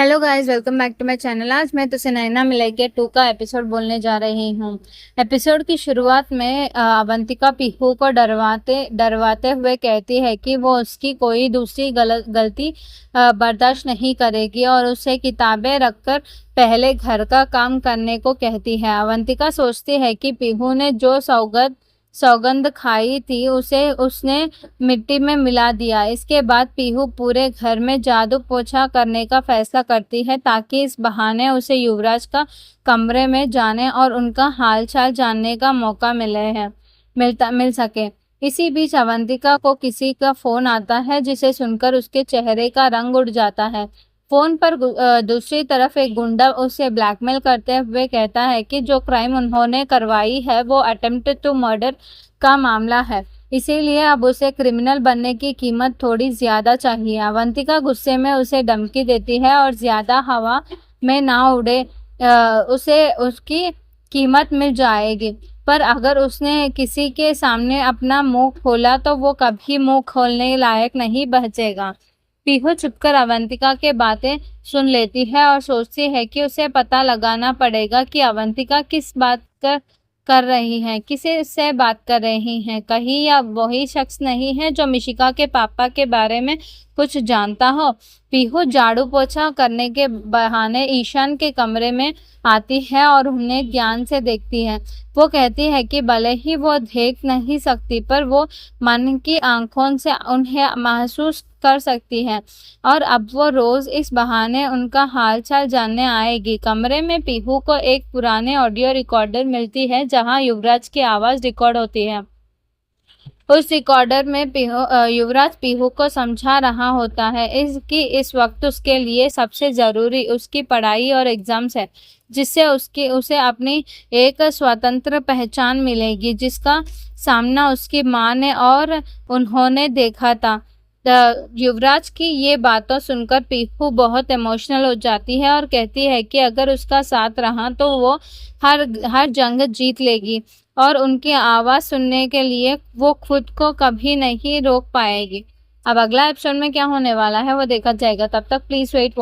Hello guys, welcome back to my channel. आज मैं तुझसे नैना मिलेगी 2 का एपिसोड बोलने जा रही हूँ। एपिसोड की शुरुआत में अवंतिका पीहू को डरवाते डरवाते हुए कहती है कि वो उसकी कोई दूसरी गलती बर्दाश्त नहीं करेगी और उसे किताबें रखकर पहले घर का काम करने को कहती है। अवंतिका सोचती है कि पीहू ने जो सौगंध खाई थी उसे उसने मिट्टी में मिला दिया। इसके बाद पीहू पूरे घर में जादू पोछा करने का फैसला करती है ताकि इस बहाने उसे युवराज का कमरे में जाने और उनका हालचाल जानने का मौका मिल सके। इसी बीच अवंतिका को किसी का फोन आता है जिसे सुनकर उसके चेहरे का रंग उड़ जाता है। फोन पर दूसरी तरफ एक गुंडा उसे ब्लैकमेल करते हुए कहता है कि जो क्राइम उन्होंने करवाई है वो अटेम्प्ट टू मर्डर का मामला है, इसीलिए अब उसे क्रिमिनल बनने की कीमत थोड़ी ज्यादा चाहिए। अवंतिका गुस्से में उसे धमकी देती है और ज्यादा हवा में ना उड़े, उसे उसकी कीमत मिल जाएगी। पर अगर उसने किसी के सामने अपना मुंह खोला तो वो कभी मुंह खोलने लायक नहीं बचेगा। पीहू चुपकर अवंतिका के बातें सुन लेती है और सोचती है कि उसे पता लगाना पड़ेगा कि अवंतिका किस बात कर रही है, किसे से बात कर रही हैं। कहीं या वही शख्स नहीं है जो मिशिका के पापा के बारे में कुछ जानता हो। पीहू झाड़ू पोछा करने के बहाने ईशान के कमरे में आती है और उन्हें ध्यान से देखती है। वो कहती है कि भले ही वो देख नहीं सकती पर वो मन की आंखों से उन्हें महसूस कर सकती है और अब वो रोज इस बहाने उनका हालचाल जानने आएगी। कमरे में पीहू को एक पुराने ऑडियो रिकॉर्डर मिलती है जहां युवराज की आवाज रिकॉर्ड होती है। उस रिकॉर्डर में युवराज पीहू को समझा रहा होता है इस वक्त उसके लिए सबसे जरूरी उसकी पढ़ाई और एग्जाम्स है, जिससे उसे अपनी एक स्वतंत्र पहचान मिलेगी जिसका सामना उसकी माँ ने और उन्होंने देखा था। युवराज की ये बातों सुनकर पीहू बहुत इमोशनल हो जाती है और कहती है कि अगर उसका साथ रहा तो वो हर जंग जीत लेगी और उनकी आवाज सुनने के लिए वो खुद को कभी नहीं रोक पाएगी। अब अगला एपिसोड में क्या होने वाला है वो देखा जाएगा। तब तक प्लीज वेट।